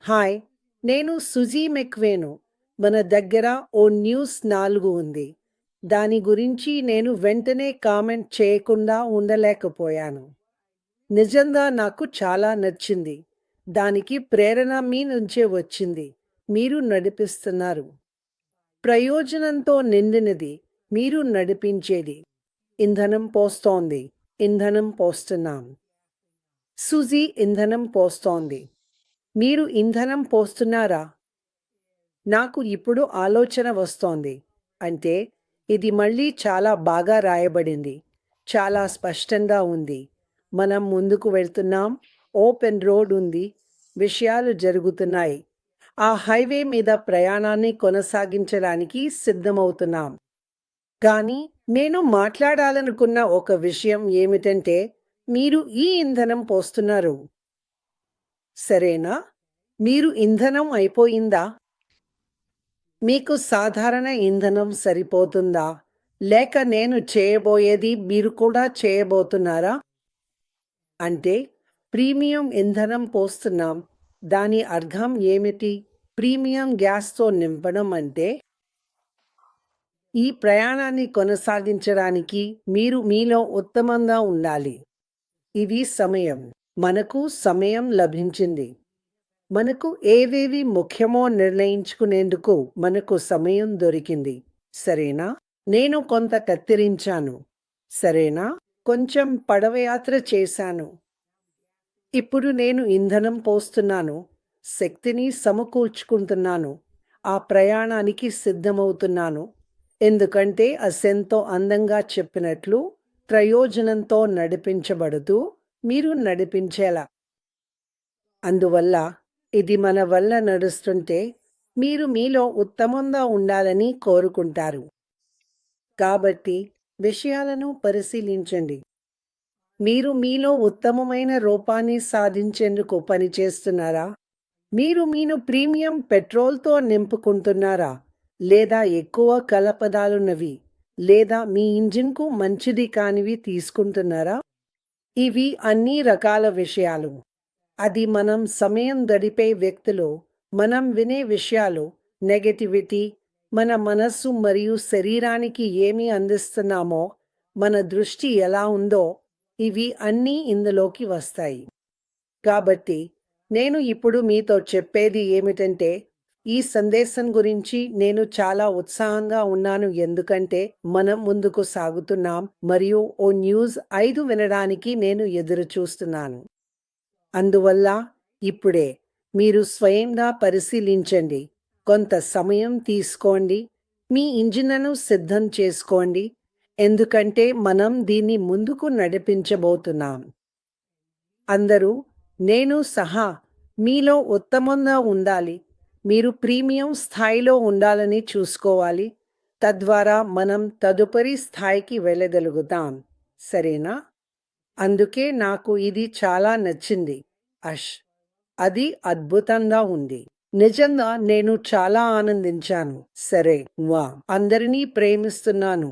Hi, నేను సుజీ మెక్వేను. మన దగ్గర ఓ న్యూస్ 4 ఉంది. దాని గురించి నేను వెంటనే కామెంట్ చేయకుండా ఉండలేకపోయాను. నిజంగా నాకు చాలా నచ్చింది. దానికి ప్రేరణ మీ నుంచే వచ్చింది. మీరు నడిపిస్తున్నారు. ప్రయోజనంతో నిండినది. మీరు నడిపించేది. ఇంధనం పోస్తోంది. ఇంధనం పోస్తున్నాం. సుజీ ఇంధనం పోస్తోంది. మీరు ఇంధనం పోస్తున్నారా? నాకు ఇప్పుడు ఆలోచన వస్తోంది. అంటే ఇది మళ్ళీ చాలా బాగా రాయబడింది. చాలా స్పష్టంగా ఉంది. మనం ముందుకు వెళ్తున్నాం. ఓపెన్ రోడ్ ఉంది. విషయాలు జరుగుతున్నాయి. ఆ హైవే మీద ప్రయాణాన్ని కొనసాగించడానికి సిద్ధమవుతున్నాం. కానీ నేను మాట్లాడాలనుకున్న ఒక విషయం ఏమిటంటే మీరు ఈ ఇంధనం పోస్తున్నారు. సరేనా? మీరు ఇంధనం అయిపోయిందా? మీకు సాధారణ ఇంధనం సరిపోతుందా? లేక నేను చేయబోయేది మీరు కూడా చేయబోతున్నారా? అంటే ప్రీమియం ఇంధనం పోస్తున్నాం. దాని అర్థం ఏమిటి? ప్రీమియం గ్యాస్తో నింపడం అంటే ఈ ప్రయాణాన్ని కొనసాగించడానికి మీరు మీలో ఉత్తమంగా ఉండాలి. ఇది సమయం. మనకు సమయం లభించింది. మనకు ఏవేవి ముఖ్యమో నిర్ణయించుకునేందుకు మనకు సమయం దొరికింది. సరేనా? నేను కొంత కత్తిరించాను. సరేనా? కొంచెం పడవయాత్ర చేశాను. ఇప్పుడు నేను ఇంధనం పోస్తున్నాను. శక్తిని సమకూర్చుకుంటున్నాను. ఆ ప్రయాణానికి సిద్ధమవుతున్నాను. ఎందుకంటే అసెంతో అందంగా చెప్పినట్లు ప్రయోజనంతో నడిపించబడుతూ మీరు నడిపించేలా. అందువల్ల ఇది మన వల్ల నడుస్తుంటే మీరు మీలో ఉత్తమంగా ఉండాలని కోరుకుంటారు. కాబట్టి విషయాలను పరిశీలించండి. మీరు మీలో ఉత్తమమైన రూపాన్ని సాధించేందుకు పనిచేస్తున్నారా? మీరు మీను ప్రీమియం పెట్రోల్తో నింపుకుంటున్నారా? లేదా ఎక్కువ కలపదాలున్నవి లేదా మీ ఇంజిన్కు మంచిది కానివి తీసుకుంటున్నారా? ఇవి అన్ని రకాల విషయాలు. అది మనం సమయం గడిపే వ్యక్తులు, మనం వినే విషయాలు, నెగటివిటీ, మన మనస్సు మరియు శరీరానికి ఏమి అందిస్తున్నామో, మన దృష్టి ఎలా ఉందో, ఇవి అన్నీ ఇందులోకి వస్తాయి. కాబట్టి నేను ఇప్పుడు మీతో చెప్పేది ఏమిటంటే ఈ సందేశం గురించి నేను చాలా ఉత్సాహంగా ఉన్నాను. ఎందుకంటే మనం ముందుకు సాగుతున్నాం మరియు ఓ న్యూస్ 5 వినడానికి నేను ఎదురు చూస్తున్నాను. అందువల్ల ఇప్పుడే మీరు స్వయంగా పరిశీలించండి. కొంత సమయం తీసుకోండి. మీ ఇంజిన్ను సిద్ధం చేసుకోండి. ఎందుకంటే మనం దీన్ని ముందుకు నడిపించబోతున్నాం. అందరూ నేను సహా మీలో ఉత్తమంగా ఉండాలి. మీరు ప్రీమియం స్థాయిలో ఉండాలని చూసుకోవాలి. తద్వారా మనం తదుపరి స్థాయికి వెళ్ళగలుగుతాం. సరేనా? అందుకే నాకు ఇది చాలా నచ్చింది. అష్ అది అద్భుతంగా ఉంది. నిజంగా నేను చాలా ఆనందించాను. సరే, వా అందరినీ ప్రేమిస్తున్నాను.